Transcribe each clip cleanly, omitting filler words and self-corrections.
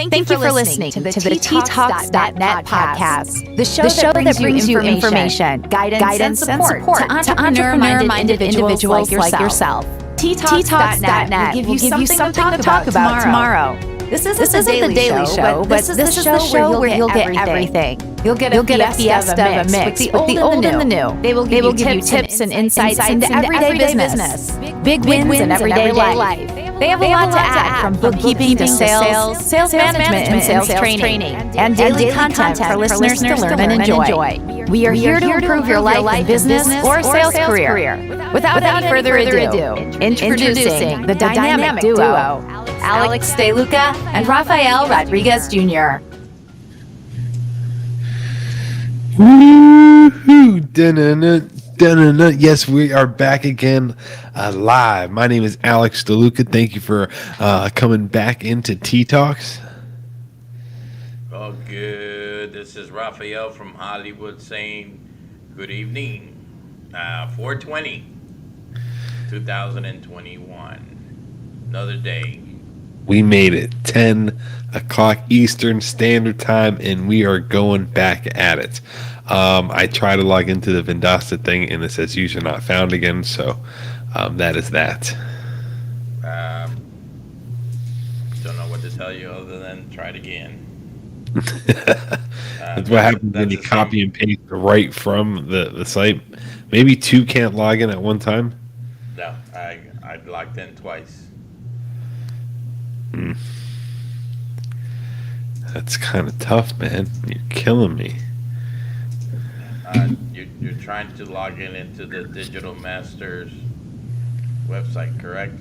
Thank you for listening to the TTalks.net podcast, the show that brings you information, guidance, and support to entrepreneur-minded individuals like yourself. TTalks.net will give you something to talk about tomorrow. This isn't the daily show, but this is the show where you'll get everything. You'll get a fiesta of a mix with the old and the new. They will give you tips and insights into everyday business, big wins in everyday life. They have a lot to add, from bookkeeping to sales management and sales training, and daily content for listeners to learn and enjoy. We are here to improve your life and business or sales career. Without any further ado, introducing the dynamic duo, Alex DeLuca and Rafael Rodriguez Jr. Woohoo! Dun-dun-dun. Yes, we are back again live. My name is Alex DeLuca. Thank you for coming back into T-Talks. Oh, good. This is Rafael from Hollywood saying good evening. 4/20, 2021. Another day. We made it. 10 o'clock Eastern Standard Time, and we are going back at it. I try to log into the Vendasta thing, and it says user not found again, so that is that. Don't know what to tell you other than try it again. That's what happens when you copy and paste right from the site. Maybe two can't log in at one time? No, I logged in twice. That's kind of tough, man. You're killing me. You're trying to log into the Digital Masters website, correct?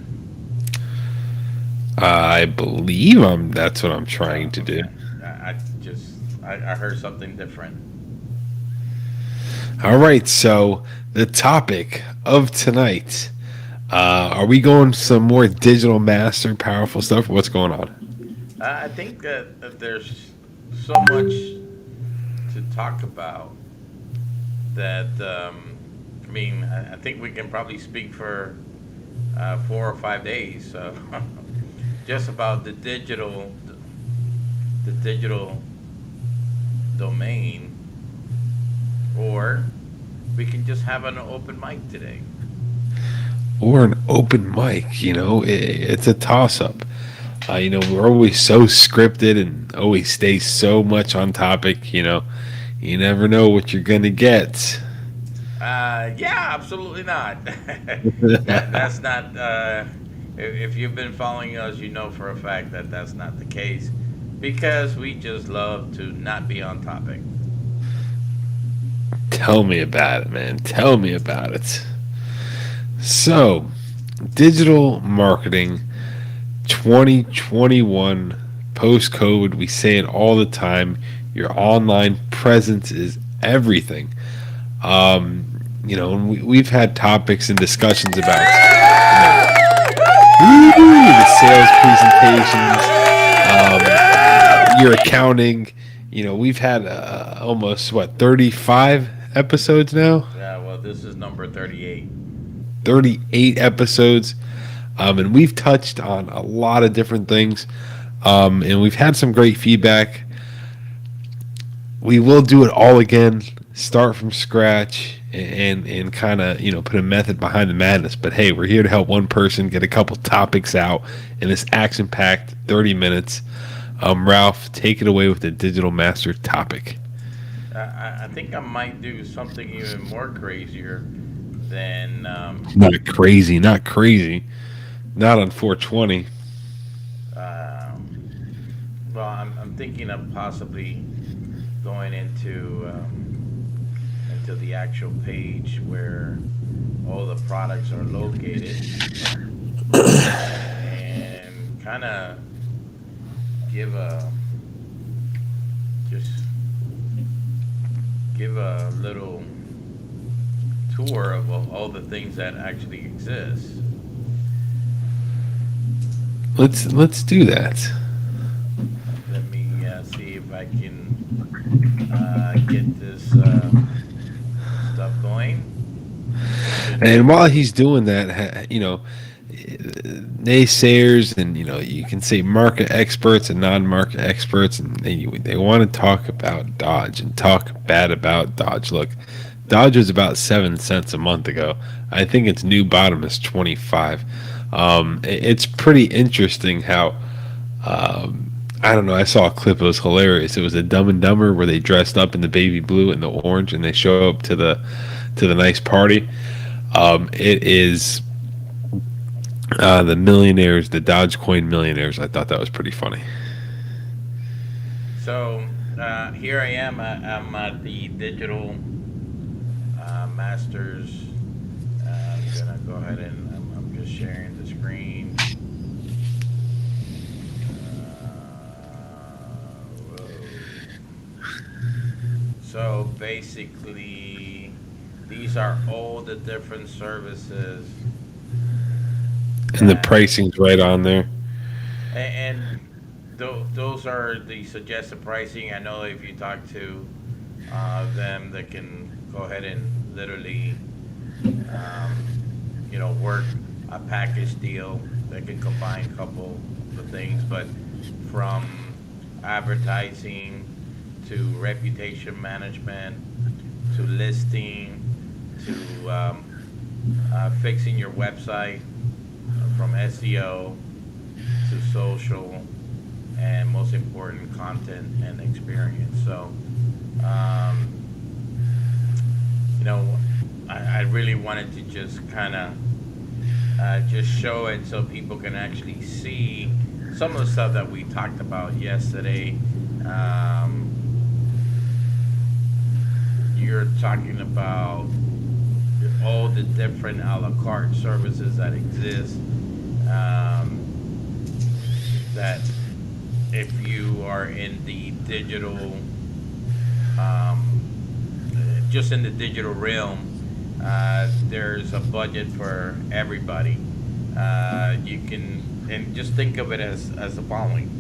I believe that's what I'm trying to do. I heard something different. All right, so the topic of tonight, are we going some more Digital Master powerful stuff? What's going on? I think that there's so much to talk about that, I think we can probably speak for 4 or 5 days. So just about the digital domain, or we can just have an open mic today. Or an open mic, it's a toss-up. We're always so scripted and always stay so much on topic, You never know what you're going to get. Yeah, absolutely not. That's not, if you've been following us, you know for a fact that that's not the case, because we just love to not be on topic. Tell me about it, man. Tell me about it. So, digital marketing 2021, post-COVID, we say it all the time. Your online presence is everything. And we've had topics and discussions about the sales presentations, your accounting. We've had almost 35 episodes now. Yeah, well, this is number 38. 38 episodes, and we've touched on a lot of different things, and we've had some great feedback. We will do it all again, start from scratch, and kind of put a method behind the madness. But hey, we're here to help one person get a couple topics out in this action-packed 30 minutes. Ralph, take it away with the Digital Master topic. I think I might do something even more crazier than not crazy, not on 420. Well, I'm thinking of possibly going into the actual page where all the products are located, and kind of give a little tour of all the things that actually exist. Let's do that. Let me see if I can get this stuff going. And while he's doing that, naysayers, and you can say market experts and non-market experts, and they want to talk about Dodge and talk bad about Dodge. Look, Dodge was about 7 cents a month ago. I think its new bottom is 25. It's pretty interesting how I don't know. I saw a clip. It was hilarious. It was a Dumb and Dumber where they dressed up in the baby blue and the orange, and they show up to the nice party. It is the millionaires, the Dogecoin millionaires. I thought that was pretty funny. So here I am. I'm at the Digital Masters. I'm gonna go ahead and I'm just sharing the screen. So basically, these are all the different services, And the pricing's right on there. and those are the suggested pricing. I know if you talk to them, they can go ahead and literally, work a package deal. They can combine a couple of things, but from advertising to reputation management to listing to fixing your website, from SEO to social, and most important, content and experience. So, I really wanted to just kind of just show it so people can actually see some of the stuff that we talked about yesterday. You're talking about all the different a la carte services that exist. That if you are in the digital, just in the digital realm, there's a budget for everybody. You can, and just think of it as the following.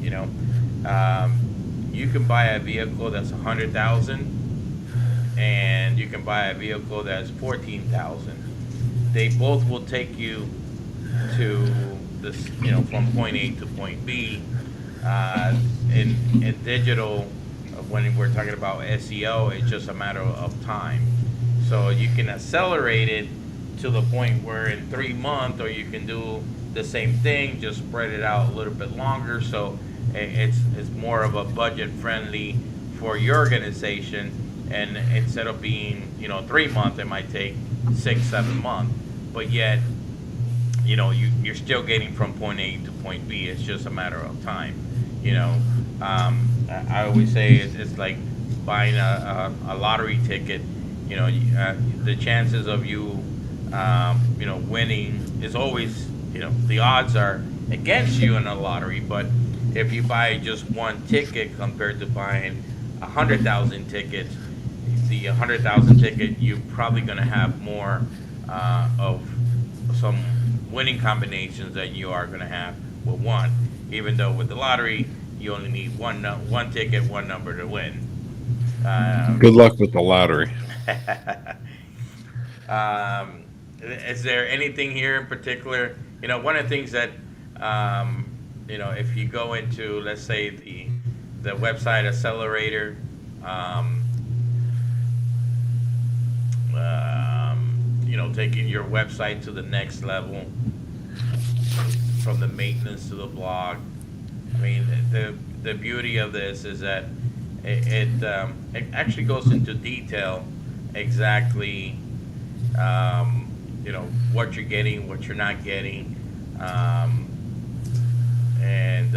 You can buy a vehicle that's 100,000, and you can buy a vehicle that's 14,000. They both will take you to this, from point A to point B. In digital, when we're talking about SEO, it's just a matter of time. So you can accelerate it to the point where in 3 months, or you can do the same thing, just spread it out a little bit longer. So it's more of a budget friendly for your organization. And instead of being 3 months, it might take 6-7 months. But yet, you're still getting from point A to point B. It's just a matter of time. I always say it's like buying a lottery ticket. The chances of you winning is always, the odds are against you in a lottery. But if you buy just one ticket compared to buying 100,000 tickets, the 100,000 ticket, you're probably going to have more of some winning combinations than you are going to have with one. Even though with the lottery, you only need one ticket, one number to win. Good luck with the lottery. Is there anything here in particular? One of the things that, if you go into, let's say, the website accelerator, taking your website to the next level, from the maintenance to the blog. I mean, the beauty of this is that it actually goes into detail exactly, what you're getting, what you're not getting, and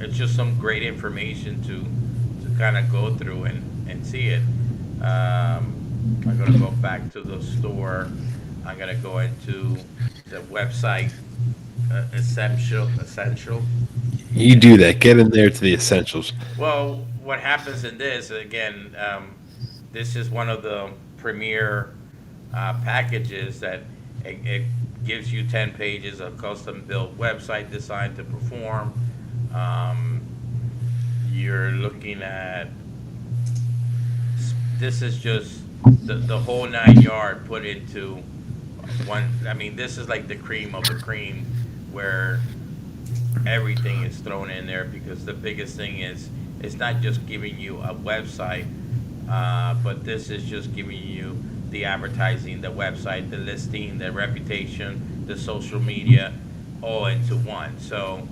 it's just some great information to kind of go through and see it. I'm going to go back to the store. I'm going to go into the website, essential. You do that. Get in there to the essentials. Well, what happens in this, again, this is one of the premier packages that it gives you 10 pages of custom-built website designed to perform. You're looking at, this is just the whole 9 yard put into I mean, this is like the cream of the cream, where everything is thrown in there, because the biggest thing is it's not just giving you a website, but this is just giving you the advertising, the website, the listing, the reputation, the social media, all into one. So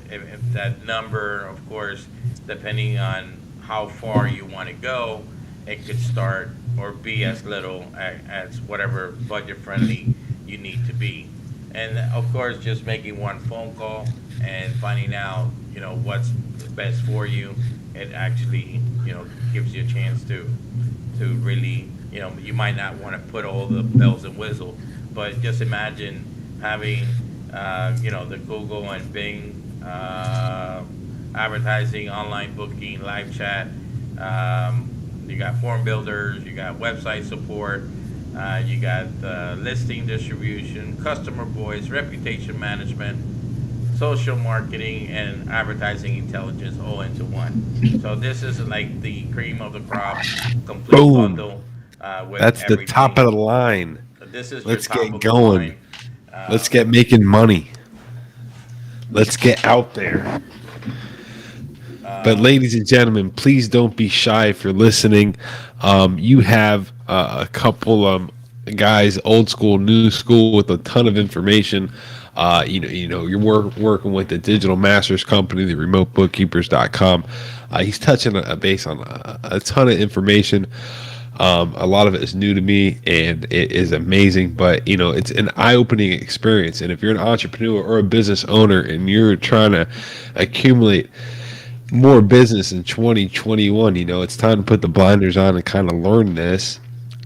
if that number, of course, depending on how far you want to go, it could start or be as little as whatever budget friendly you need to be. And of course, just making one phone call and finding out, what's best for you, it actually, gives you a chance to really, you might not want to put all the bells and whistles, but just imagine having, the Google and Bing advertising, online booking, live chat. You got form builders, you got website support, you got listing distribution, customer voice, reputation management, social marketing, and advertising intelligence all into one. So this is like the cream of the crop, complete Boom. bundle. With That's everything. the top of the line. This is Let's your top get of the going. line. Let's get making money. Let's get out there. But ladies and gentlemen, please don't be shy if you're listening. You have a couple guys, old school, new school, with a ton of information. You're working with the Digital Masters Company, the RemoteBookkeepers.com. He's touching a base on a ton of information. A lot of it is new to me, and it is amazing, but it's an eye-opening experience. And if you're an entrepreneur or a business owner and you're trying to accumulate more business in 2021, it's time to put the blinders on and kind of learn this.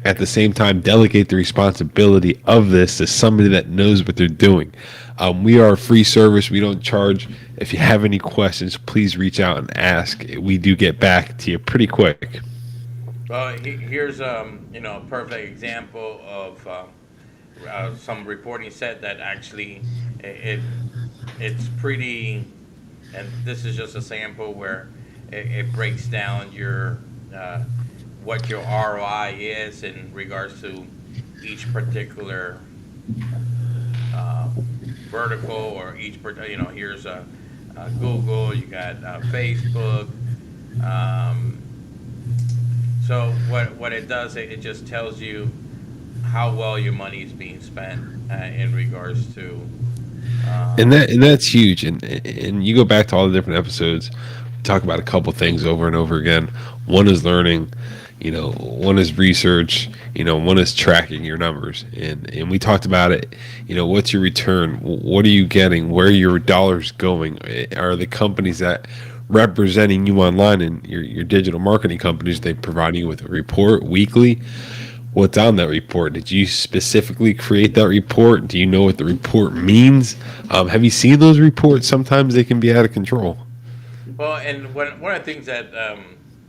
At the same time, delegate the responsibility of this to somebody that knows what they're doing. We are a free service. We don't charge. If you have any questions, please reach out and ask. We do get back to you pretty quick. Well, here's a perfect example of some reporting said that actually it's pretty, and this is just a sample where it breaks down your what your ROI is in regards to each particular vertical, or each here's Google, you got Facebook. So what it does, it just tells you how well your money is being spent in regards to. And that's huge. And you go back to all the different episodes, we talk about a couple things over and over again. One is learning, one is research, one is tracking your numbers. And we talked about it, what's your return? What are you getting? Where are your dollars going? Are the companies that representing you online and your digital marketing companies, they provide you with a report weekly? What's on that report? Did you specifically create that report? Do you know what the report means? Have you seen those reports? Sometimes they can be out of control. Well, and one of the things that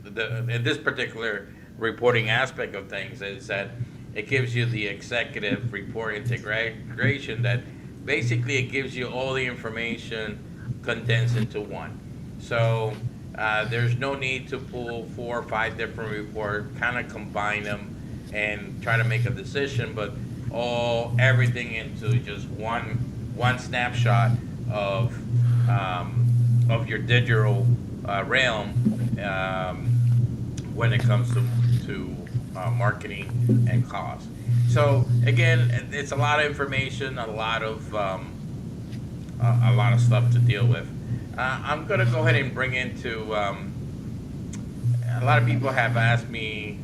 in this particular reporting aspect of things is that it gives you the executive report integration, that basically it gives you all the information condensed into one. So there's no need to pull 4 or 5 different reports, kind of combine them and try to make a decision, but everything into just one snapshot of your digital realm when it comes to marketing and cost. So again, it's a lot of information, a lot of stuff to deal with. I'm going to go ahead and bring into a lot of people have asked me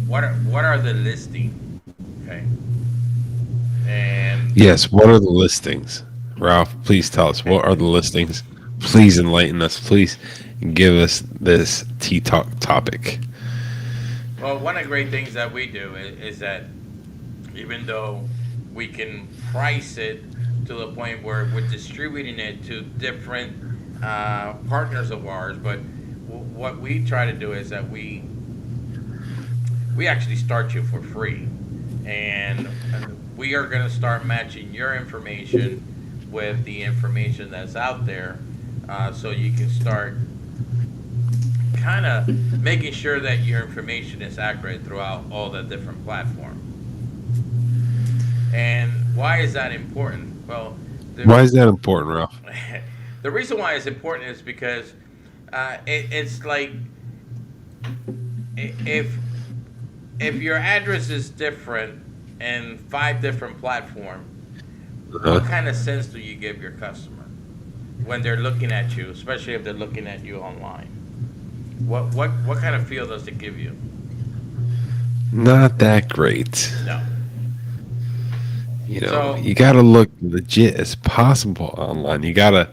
what are the listings, okay? And yes, what are the listings? Ralph, please tell us, what are the listings? Please enlighten us. Please give us this T-Talk topic. Well, one of the great things that we do is that even though we can price it to the point where we're distributing it to different partners of ours, but what we try to do is that we actually start you for free, and we are going to start matching your information with the information that's out there, so you can start kind of making sure that your information is accurate throughout all the different platforms. And why is that important? Well, Why is that important, Ralph? the reason why it's important is because it's like if your address is different in 5 different platforms, what kind of sense do you give your customer when they're looking at you, especially if they're looking at you online? What kind of feel does it give you? Not that great. No. You know, you got to look legit as possible online. You got to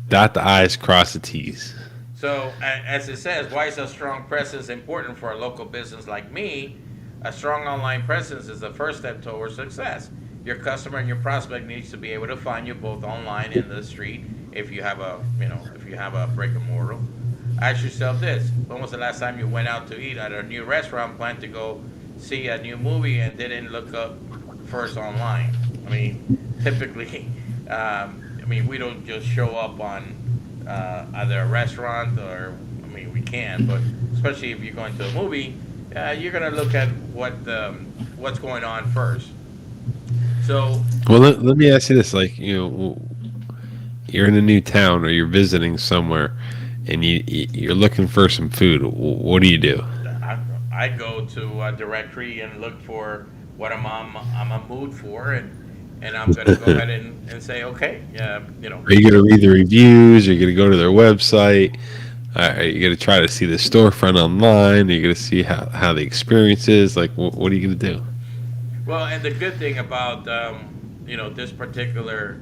dot the I's, cross the T's. So, as it says, why is a strong presence important for a local business like me? A strong online presence is the first step towards success. Your customer and your prospect needs to be able to find you both online and in the street. If you have a brick and mortar, ask yourself this: when was the last time you went out to eat at a new restaurant, planned to go see a new movie, and didn't look up first online? I mean, typically, we don't just show up on either a restaurant or, we can, but especially if you're going to a movie, you're going to look at what's going on first. So, well, let me ask you this: like, you're in a new town or you're visiting somewhere, and you're looking for some food. What do? I go to a directory and look for what I'm a mood for, and I'm going to go ahead and say, okay, Are you going to read the reviews? Are you going to go to their website? Are you going to try to see the storefront online? Are you going to see how the experience is? Like, what are you going to do? Well, and the good thing about this particular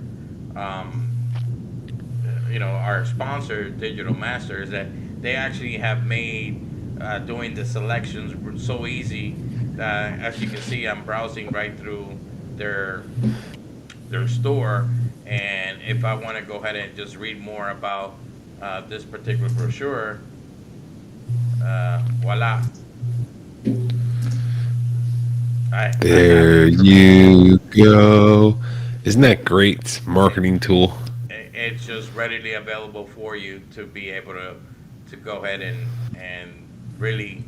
our sponsor, Digital Master, is that they actually have made doing the selections so easy. As you can see, I'm browsing right through their store, and if I want to go ahead and just read more about this particular brochure, voila. There you go. Isn't that great marketing tool? It's just readily available for you to be able to go ahead and really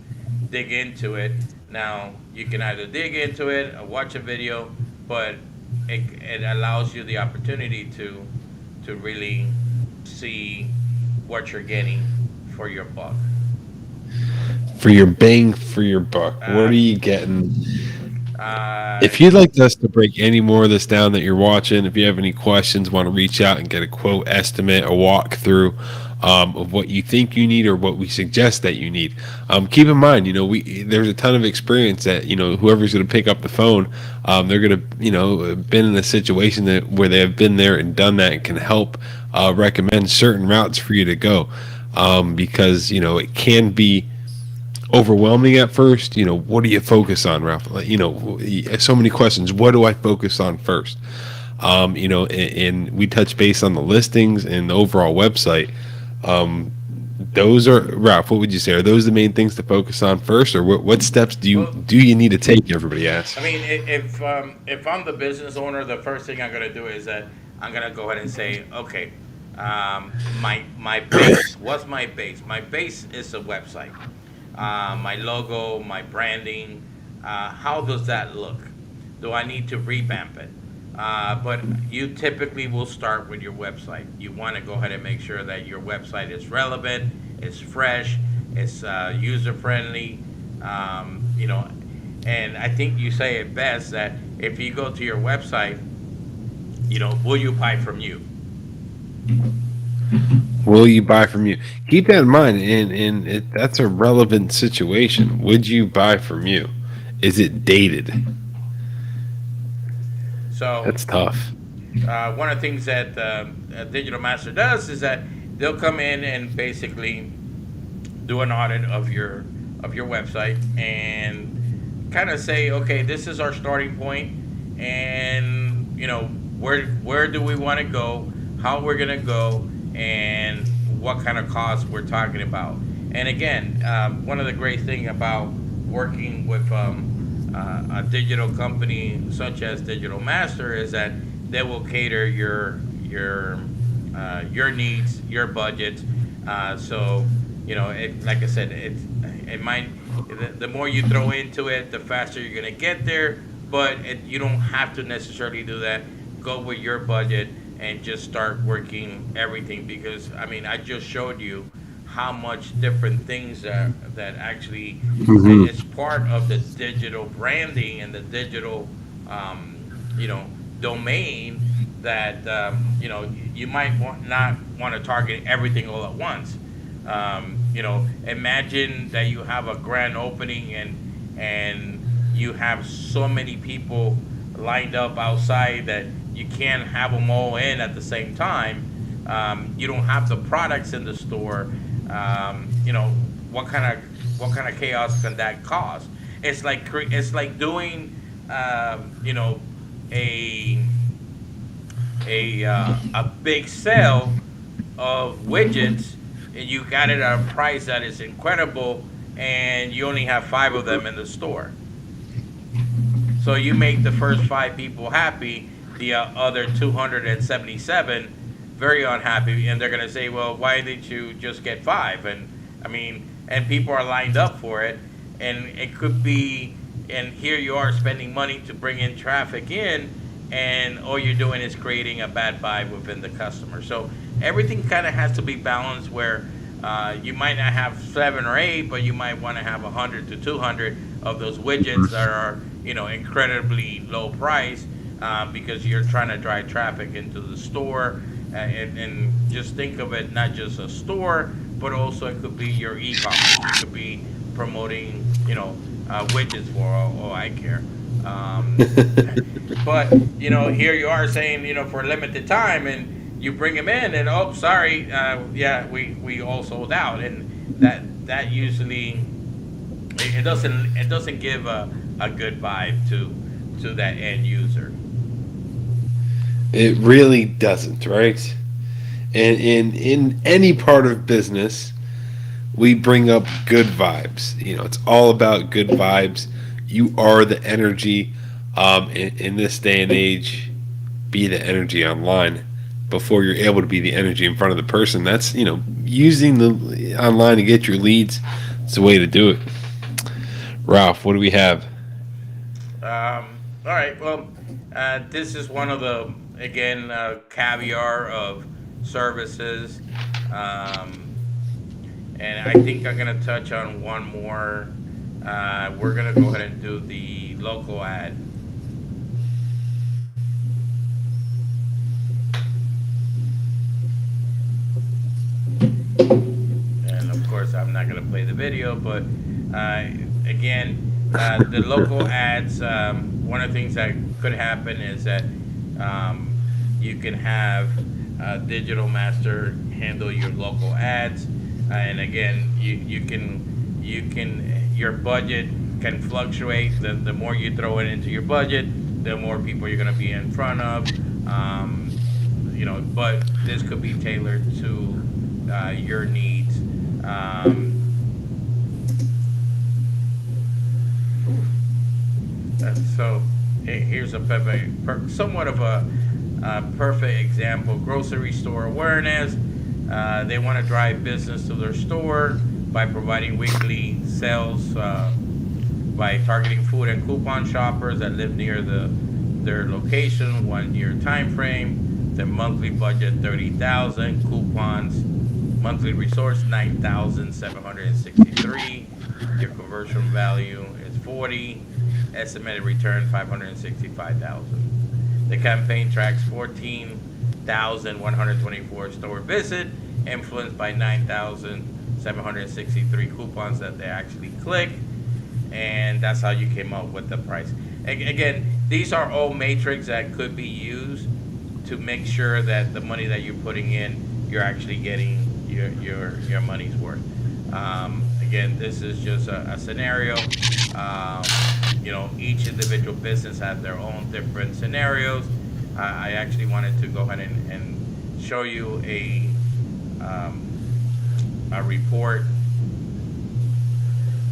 dig into it. Now, you can either dig into it or watch a video, but it allows you the opportunity to really see what you're getting for your buck. For your bang for your buck. What are you getting? If you'd like us to break any more of this down that you're watching, if you have any questions, want to reach out and get a quote, estimate, a walkthrough of what you think you need or what we suggest that you need, keep in mind, there's a ton of experience that whoever's going to pick up the phone, they're going to been in a situation where they have been there and done that and can help recommend certain routes for you to go, because it can be overwhelming at first. What do you focus on, Ralph? So many questions. What do I focus on first? And we touch base on the listings and the overall website. Those are, Ralph, what would you say? Are those the main things to focus on first, or what steps do you need to take? Everybody asks. If I'm the business owner, the first thing I'm going to do is that I'm going to go ahead and say, okay, my base. What's my base? My base is a website. My logo, my branding, how does that look? Do I need to revamp it? But you typically will start with your website. You want to go ahead and make sure that your website is relevant, it's fresh, it's user-friendly, and I think you say it best that if you go to your website, will you buy from you? Will you buy from you? Keep that in mind, and that's a relevant situation. Would you buy from you? Is it dated? So that's tough. One of the things that Digital Master does is that they'll come in and basically do an audit of your website and kind of say, okay, this is our starting point, and where do we want to go, how we're gonna go, and what kind of costs we're talking about. And again, one of the great things about working with a digital company such as Digital Master is that they will cater your needs, your budget. So like I said, it might, the more you throw into it, the faster you're gonna get there. But you don't have to necessarily do that. Go with your budget and just start working everything, because I mean, I just showed you how much different things that actually is part of the digital branding and the digital you know domain, that you might not want to target everything all at once. Imagine that you have a grand opening, and you have so many people lined up outside that you can't have them all in at the same time. You don't have the products in the store. What kind of chaos can that cause? It's like doing a big sale of widgets, and you got it at a price that is incredible, and you only have 5 of them in the store. So you make the first 5 people happy, the other 277 very unhappy, and they're gonna say, "Well, why did you just get 5?" And people are lined up for it, and it could be, and here you are spending money to bring in traffic in, and all you're doing is creating a bad vibe within the customer. So everything kind of has to be balanced, where you might not have 7 or 8, but you might want to have 100 to 200 of those widgets that are incredibly low price, because you're trying to drive traffic into the store, and just think of it not just a store, but also it could be your e-commerce. It could be promoting widgets for all I care. But here you are saying for a limited time, and you bring them in, and oh, sorry, we all sold out, and that usually it doesn't give a good vibe to that end user. It really doesn't, right? And in any part of business, we bring up good vibes. It's all about good vibes. You are the energy. In this day and age, be the energy online before you're able to be the energy in front of the person. That's using the online to get your leads. It's the way to do it. Ralph, what do we have? All right. Well, this is one of the caviar of services, and I think I'm gonna touch on one more. We're gonna go ahead and do the local ad. And of course, I'm not gonna play the video, but the local ads. One of the things that could happen is that you can have Digital Master handle your local ads, and again, you can your budget can fluctuate. The more you throw it into your budget, the more people you're going to be in front of. But this could be tailored to your needs. So here's somewhat of a perfect example. Grocery store awareness. They want to drive business to their store by providing weekly sales, by targeting food and coupon shoppers that live near their location, 1 year time frame. Their monthly budget 30,000, coupons, monthly resource 9,763. Your conversion value is 40. Estimated return 565,000. The campaign tracks 14,124 store visit, influenced by 9,763 coupons that they actually click, and that's how you came up with the price. Again, these are all metrics that could be used to make sure that the money that you're putting in, you're actually getting your money's worth. Again, this is just a scenario. Each individual business has their own different scenarios. I actually wanted to go ahead and show you a report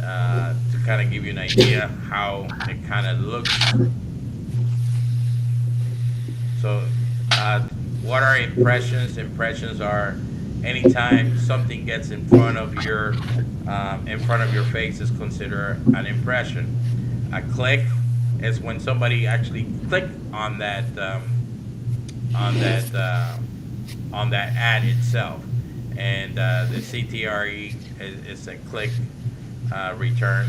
to kind of give you an idea how it kind of looks. So, what are impressions? Impressions are anytime something gets in front of your face is considered an impression. A click is when somebody actually click on that on that ad itself, and the CTRE is a click return.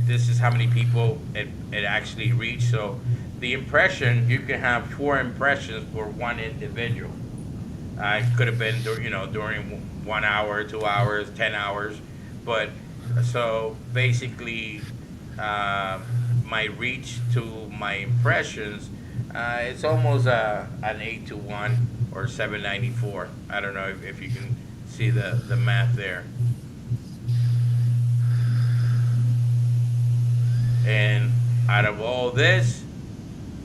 This is how many people it actually reached. So the impression, you can have 4 impressions for one individual. It could have been during 1 hour, 2 hours, 10 hours, but so basically my reach to my impressions, it's almost an 8-to-1 or 794. I don't know if you can see the math there. And out of all this,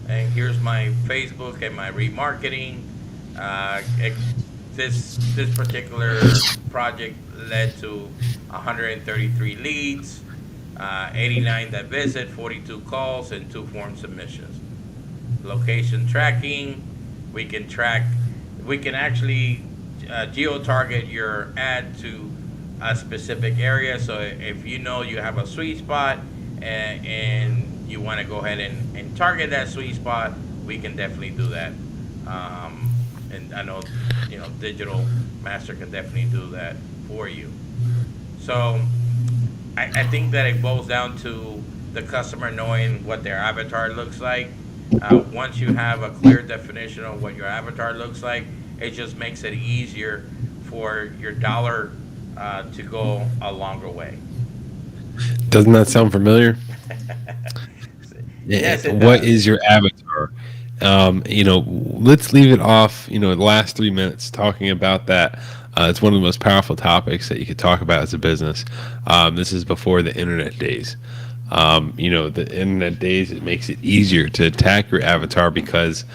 and here's my Facebook and my remarketing, this particular project led to 133 leads, 89 that visit, 42 calls, and 2 form submissions. Location tracking, we can actually geo-target your ad to a specific area. So if you know you have a sweet spot and you want to go ahead and target that sweet spot, we can definitely do that. And I know, Digital Master can definitely do that for you. So I think that it boils down to the customer knowing what their avatar looks like. Once you have a clear definition of what your avatar looks like, it just makes it easier for your dollar to go a longer way. Doesn't that sound familiar? Yes, it what does. is your avatar? Let's leave it off, the last 3 minutes talking about that. It's one of the most powerful topics that you could talk about as a business. This is before the internet days. The internet days, it makes it easier to attack your avatar because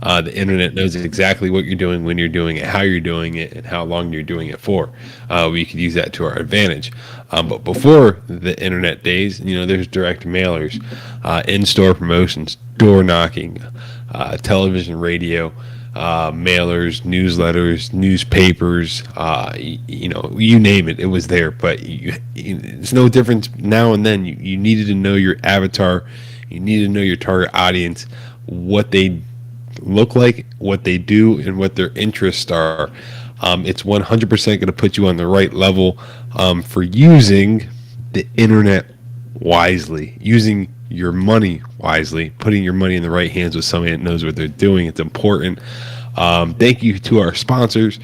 the internet knows exactly what you're doing, when you're doing it, how you're doing it, and how long you're doing it for. We could use that to our advantage. But before the internet days, there's direct mailers, in-store promotions, door knocking, television, radio, mailers, newsletters, newspapers, you name it, it was there. But it's no difference now and then. You needed to know your avatar, you needed to know your target audience, what they look like, what they do, and what their interests are. It's 100% going to put you on the right level for using the internet wisely, using your money wisely, putting your money in the right hands with somebody that knows what they're doing. It's important. Thank you to our sponsors,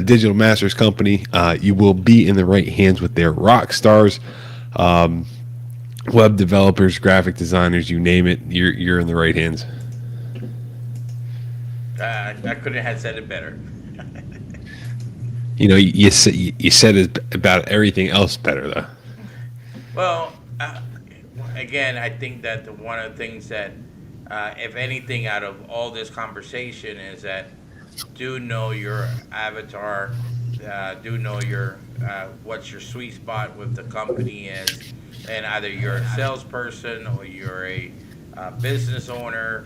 Digital Masters Company. You will be in the right hands with their rock stars, web developers, graphic designers, you name it. You're in the right hands. I couldn't have said it better. You said it about everything else better though. Well, again, I think that one of the things that, if anything, out of all this conversation is that do know your avatar, do know your what your sweet spot with the company is, and either you're a salesperson or you're a business owner,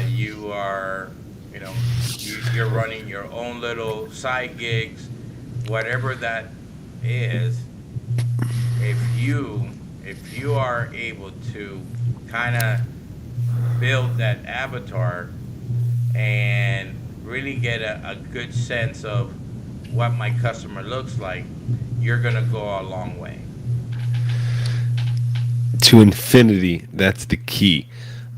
you are, you're running your own little side gigs, whatever that is. If you are able to kind of build that avatar and really get a good sense of what my customer looks like, you're gonna go a long way. To infinity, that's the key.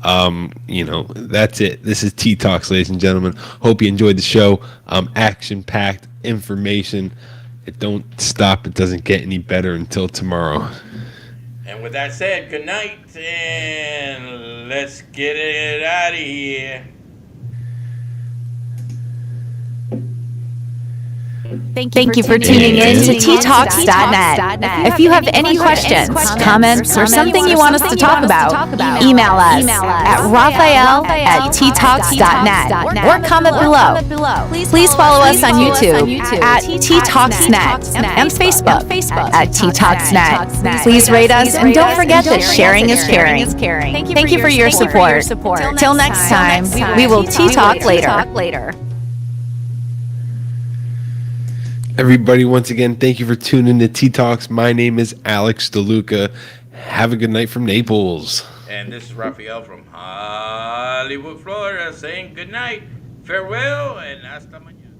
That's it. This is T Talks, ladies and gentlemen. Hope you enjoyed the show. Action-packed information. It don't stop. It doesn't get any better until tomorrow. And with that said, good night, and let's get it out of here. Thank you for tuning in to ttalks.net. If you have any questions, comments, or something you want us to talk about, email us at raphael@ttalks.net or comment below. Please follow us on YouTube at ttalksnet and Facebook at ttalksnet. Please rate us, and don't forget that sharing is caring. Thank you for your support. Till next time, we will T-Talk later. Everybody, once again, thank you for tuning to Tea Talks. My name is Alex DeLuca. Have a good night from Naples. And this is Rafael from Hollywood, Florida, saying good night, farewell, and hasta mañana.